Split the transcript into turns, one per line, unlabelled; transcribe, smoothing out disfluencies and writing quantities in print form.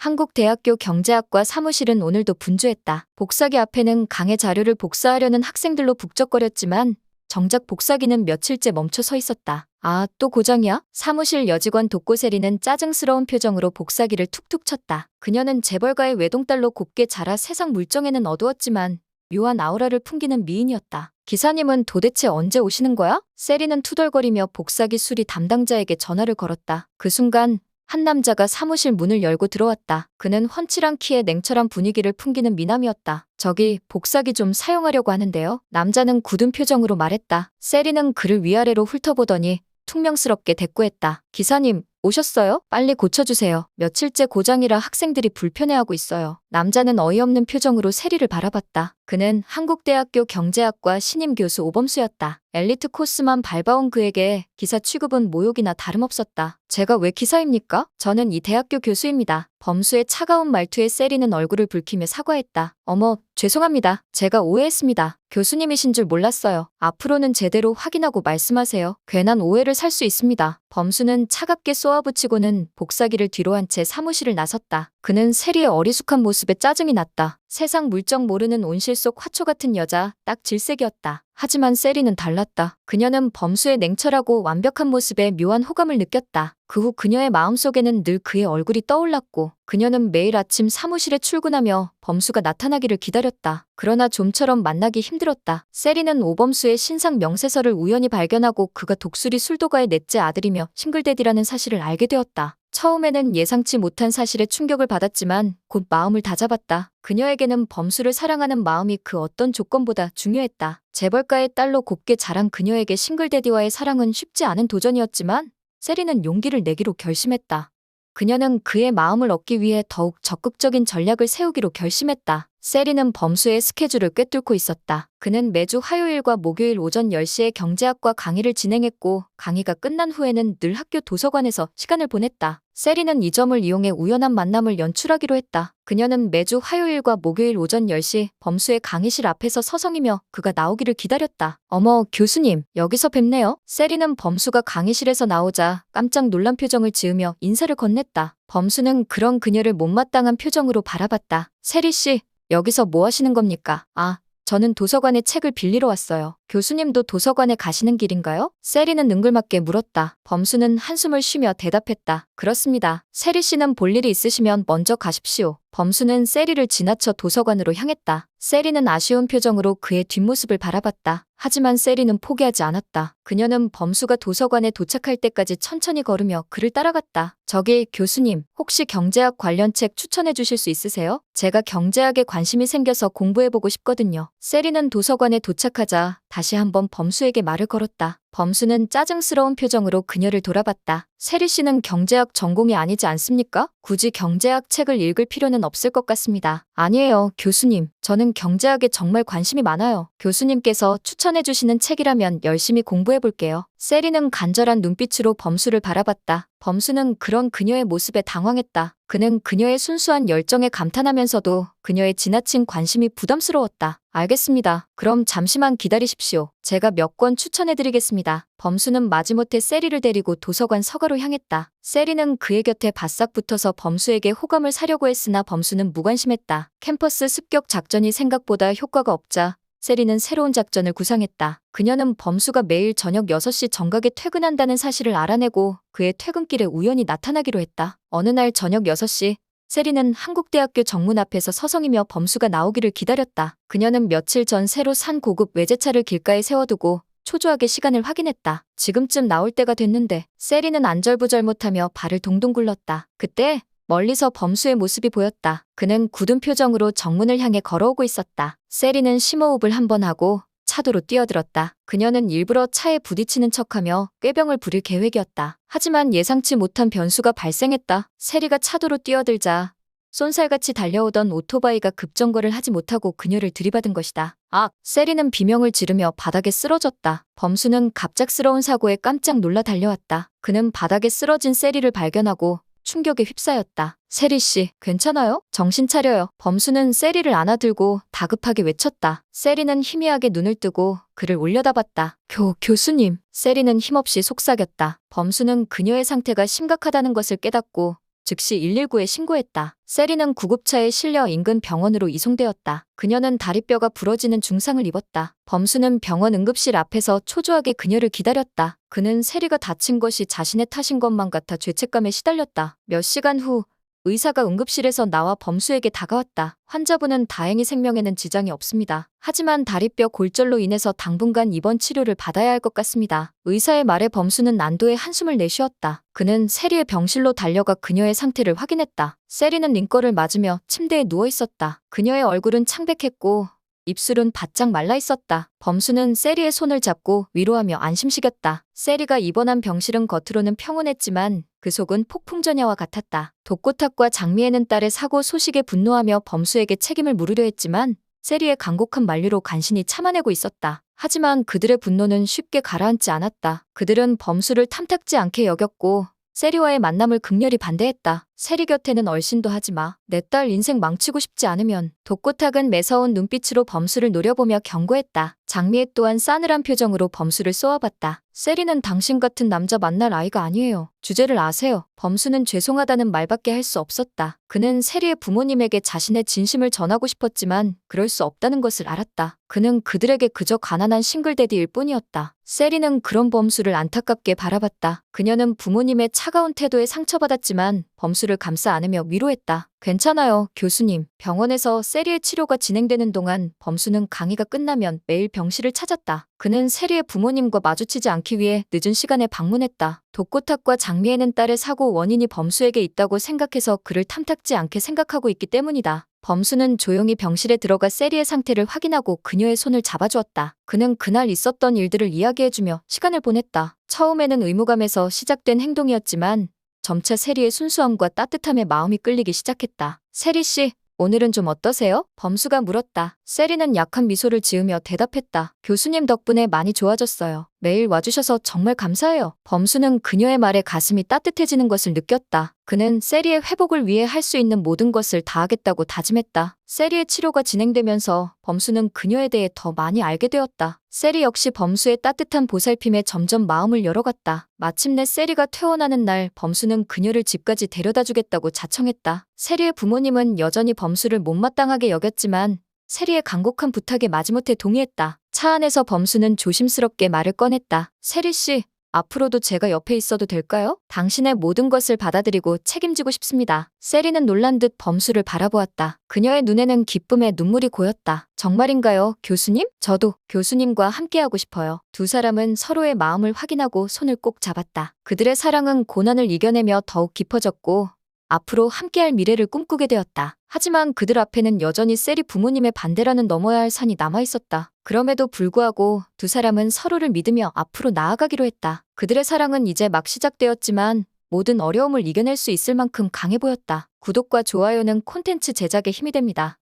한국대학교 경제학과 사무실은 오늘도 분주했다. 복사기 앞에는 강의 자료를 복사하려는 학생들로 북적거렸지만 정작 복사기는 며칠째 멈춰 서 있었다. 아, 또 고장이야? 사무실 여직원 독고세리는 짜증스러운 표정으로 복사기를 툭툭 쳤다. 그녀는 재벌가의 외동딸로 곱게 자라 세상 물정에는 어두웠지만 묘한 아우라를 풍기는 미인이었다. 기사님은 도대체 언제 오시는 거야? 세리는 투덜거리며 복사기 수리 담당자에게 전화를 걸었다. 그 순간 한 남자가 사무실 문을 열고 들어왔다. 그는 훤칠한 키에 냉철한 분위기를 풍기는 미남이었다. 저기 복사기 좀 사용하려고 하는데요. 남자는 굳은 표정으로 말했다. 세리는 그를 위아래로 훑어보더니 퉁명스럽게 대꾸했다. 기사님, 오셨어요? 빨리 고쳐주세요. 며칠째 고장이라 학생들이 불편해하고 있어요. 남자는 어이없는 표정으로 세리를 바라봤다. 그는 한국대학교 경제학과 신임 교수 오범수였다. 엘리트 코스만 밟아온 그에게 기사 취급은 모욕이나 다름없었다. 제가 왜 기사입니까? 저는 이 대학교 교수입니다. 범수의 차가운 말투에 세리는 얼굴을 붉히며 사과했다. 어머, 죄송합니다. 제가 오해했습니다. 교수님이신 줄 몰랐어요. 앞으로는 제대로 확인하고 말씀하세요. 괜한 오해를 살 수 있습니다. 범수는 차갑게 쏘아붙이고는 복사기를 뒤로 한 채 사무실을 나섰다. 그는 세리의 어리숙한 모습에 짜증이 났다. 세상 물정 모르는 온실 속 화초 같은 여자, 딱 질색이었다. 하지만 세리는 달랐다. 그녀는 범수의 냉철하고 완벽한 모습에 묘한 호감을 느꼈다. 그 후 그녀의 마음속에는 늘 그의 얼굴이 떠올랐고 그녀는 매일 아침 사무실에 출근하며 범수가 나타나기를 기다렸다. 그러나 좀처럼 만나기 힘들었다. 세리는 오범수의 신상 명세서를 우연히 발견하고 그가 독수리 술도가의 넷째 아들이며 싱글데디라는 사실을 알게 되었다. 처음에는 예상치 못한 사실에 충격을 받았지만 곧 마음을 다잡았다. 그녀에게는 범수를 사랑하는 마음이 그 어떤 조건보다 중요했다. 재벌가의 딸로 곱게 자란 그녀에게 싱글데디와의 사랑은 쉽지 않은 도전이었지만 세리는 용기를 내기로 결심했다. 그녀는 그의 마음을 얻기 위해 더욱 적극적인 전략을 세우기로 결심했다. 세리는 범수의 스케줄을 꿰뚫고 있었다. 그는 매주 화요일과 목요일 오전 10시에 경제학과 강의를 진행했고 강의가 끝난 후에는 늘 학교 도서관에서 시간을 보냈다. 세리는 이 점을 이용해 우연한 만남을 연출하기로 했다. 그녀는 매주 화요일과 목요일 오전 10시 범수의 강의실 앞에서 서성이며 그가 나오기를 기다렸다. 어머, 교수님, 여기서 뵙네요. 세리는 범수가 강의실에서 나오자 깜짝 놀란 표정을 지으며 인사를 건넸다. 범수는 그런 그녀를 못마땅한 표정으로 바라봤다. 세리 씨, 여기서 뭐 하시는 겁니까? 아, 저는 도서관에 책을 빌리러 왔어요. 교수님도 도서관에 가시는 길인가요? 세리는 능글맞게 물었다. 범수는 한숨을 쉬며 대답했다. 그렇습니다. 세리 씨는 볼 일이 있으시면 먼저 가십시오. 범수는 세리를 지나쳐 도서관으로 향했다. 세리는 아쉬운 표정으로 그의 뒷모습을 바라봤다. 하지만 세리는 포기하지 않았다. 그녀는 범수가 도서관에 도착할 때까지 천천히 걸으며 그를 따라갔다. 저기 교수님, 혹시 경제학 관련 책 추천해 주실 수 있으세요? 제가 경제학에 관심이 생겨서 공부해보고 싶거든요. 세리는 도서관에 도착하자 다시 한번 범수에게 말을 걸었다. 범수는 짜증스러운 표정으로 그녀를 돌아봤다. 세리 씨는 경제학 전공이 아니지 않습니까? 굳이 경제학 책을 읽을 필요는 없을 것 같습니다. 아니에요, 교수님. 저는 경제학에 정말 관심이 많아요. 교수님께서 추천해 주시는 책이라면 열심히 공부해 볼게요. 세리는 간절한 눈빛으로 범수를 바라봤다. 범수는 그런 그녀의 모습에 당황했다. 그는 그녀의 순수한 열정에 감탄하면서도 그녀의 지나친 관심이 부담스러웠다. 알겠습니다. 그럼 잠시만 기다리십시오. 제가 몇 권 추천해드리겠습니다. 범수는 마지못해 세리를 데리고 도서관 서가로 향했다. 세리는 그의 곁에 바싹 붙어서 범수에게 호감을 사려고 했으나 범수는 무관심했다. 캠퍼스 습격 작전이 생각보다 효과가 없자 세리는 새로운 작전을 구상했다. 그녀는 범수가 매일 저녁 6시 정각에 퇴근한다는 사실을 알아내고 그의 퇴근길에 우연히 나타나기로 했다. 어느 날 저녁 6시 세리는 한국대학교 정문 앞에서 서성이며 범수가 나오기를 기다렸다. 그녀는 며칠 전 새로 산 고급 외제차를 길가에 세워두고 초조하게 시간을 확인했다. 지금쯤 나올 때가 됐는데 세리는 안절부절 못하며 발을 동동 굴렀다. 그때 멀리서 범수의 모습이 보였다. 그는 굳은 표정으로 정문을 향해 걸어오고 있었다. 세리는 심호흡을 한번 하고 차도로 뛰어들었다. 그녀는 일부러 차에 부딪히는 척하며 꾀병을 부릴 계획이었다. 하지만 예상치 못한 변수가 발생했다. 세리가 차도로 뛰어들자 쏜살같이 달려오던 오토바이가 급정거를 하지 못하고 그녀를 들이받은 것이다. 아! 세리는 비명을 지르며 바닥에 쓰러졌다. 범수는 갑작스러운 사고에 깜짝 놀라 달려왔다. 그는 바닥에 쓰러진 세리를 발견하고 충격에 휩싸였다. 세리 씨, 괜찮아요? 정신 차려요. 범수는 세리를 안아들고 다급하게 외쳤다. 세리는 희미하게 눈을 뜨고 그를 올려다봤다. 교수님. 세리는 힘없이 속삭였다. 범수는 그녀의 상태가 심각하다는 것을 깨닫고 즉시 119에 신고했다. 세리는 구급차에 실려 인근 병원으로 이송되었다. 그녀는 다리뼈가 부러지는 중상을 입었다. 범수는 병원 응급실 앞에서 초조하게 그녀를 기다렸다. 그는 세리가 다친 것이 자신의 탓인 것만 같아 죄책감에 시달렸다. 몇 시간 후 의사가 응급실에서 나와 범수에게 다가왔다. 환자분은 다행히 생명에는 지장이 없습니다. 하지만 다리뼈 골절로 인해서 당분간 입원 치료를 받아야 할 것 같습니다. 의사의 말에 범수는 난도의 한숨을 내쉬었다. 그는 세리의 병실로 달려가 그녀의 상태를 확인했다. 세리는 링거를 맞으며 침대에 누워 있었다. 그녀의 얼굴은 창백했고 입술은 바짝 말라 있었다. 범수는 세리의 손을 잡고 위로하며 안심시켰다. 세리가 입원한 병실은 겉으로는 평온했지만 그 속은 폭풍전야와 같았다. 독고탁과 장미애는 딸의 사고 소식에 분노하며 범수에게 책임을 물으려 했지만 세리의 간곡한 만류로 간신히 참아내고 있었다. 하지만 그들의 분노는 쉽게 가라앉지 않았다. 그들은 범수를 탐탁지 않게 여겼고 세리와의 만남을 극렬히 반대했다. 세리 곁에는 얼씬도 하지 마. 내 딸 인생 망치고 싶지 않으면. 독고탁은 매서운 눈빛으로 범수를 노려보며 경고했다. 장미애 또한 싸늘한 표정으로 범수를 쏘아봤다. 세리는 당신 같은 남자 만날 아이가 아니에요. 주제를 아세요. 범수는 죄송하다는 말밖에 할 수 없었다. 그는 세리의 부모님에게 자신의 진심을 전하고 싶었지만 그럴 수 없다는 것을 알았다. 그는 그들에게 그저 가난한 싱글데디일 뿐이었다. 세리는 그런 범수를 안타깝게 바라봤다. 그녀는 부모님의 차가운 태도에 상처받았지만 범수를 감싸 안으며 위로했다. 괜찮아요, 교수님. 병원에서 세리의 치료가 진행되는 동안 범수는 강의가 끝나면 매일 병실을 찾았다. 그는 세리의 부모님과 마주치지 않기 위해 늦은 시간에 방문했다. 독고탁과 장미애는 딸의 사고 원인이 범수에게 있다고 생각해서 그를 탐탁지 않게 생각하고 있기 때문이다. 범수는 조용히 병실에 들어가 세리의 상태를 확인하고 그녀의 손을 잡아주었다. 그는 그날 있었던 일들을 이야기해주며 시간을 보냈다. 처음에는 의무감에서 시작된 행동이었지만 점차 세리의 순수함과 따뜻함에 마음이 끌리기 시작했다. 세리 씨, 오늘은 좀 어떠세요? 범수가 물었다. 세리는 약한 미소를 지으며 대답했다. 교수님 덕분에 많이 좋아졌어요. 매일 와주셔서 정말 감사해요. 범수는 그녀의 말에 가슴이 따뜻해지는 것을 느꼈다. 그는 세리의 회복을 위해 할 수 있는 모든 것을 다하겠다고 다짐했다. 세리의 치료가 진행되면서 범수는 그녀에 대해 더 많이 알게 되었다. 세리 역시 범수의 따뜻한 보살핌에 점점 마음을 열어갔다. 마침내 세리가 퇴원하는 날 범수는 그녀를 집까지 데려다주겠다고 자청했다. 세리의 부모님은 여전히 범수를 못마땅하게 여겼지만 세리의 간곡한 부탁에 마지못해 동의했다. 차 안에서 범수는 조심스럽게 말을 꺼냈다. 세리 씨, 앞으로도 제가 옆에 있어도 될까요? 당신의 모든 것을 받아들이고 책임지고 싶습니다. 세리는 놀란 듯 범수를 바라보았다. 그녀의 눈에는 기쁨의 눈물이 고였다. 정말인가요, 교수님? 저도 교수님과 함께하고 싶어요. 두 사람은 서로의 마음을 확인하고 손을 꼭 잡았다. 그들의 사랑은 고난을 이겨내며 더욱 깊어졌고 앞으로 함께할 미래를 꿈꾸게 되었다. 하지만 그들 앞에는 여전히 세리 부모님의 반대라는 넘어야 할 산이 남아있었다. 그럼에도 불구하고 두 사람은 서로를 믿으며 앞으로 나아가기로 했다. 그들의 사랑은 이제 막 시작되었지만 모든 어려움을 이겨낼 수 있을 만큼 강해 보였다. 구독과 좋아요는 콘텐츠 제작에 힘이 됩니다.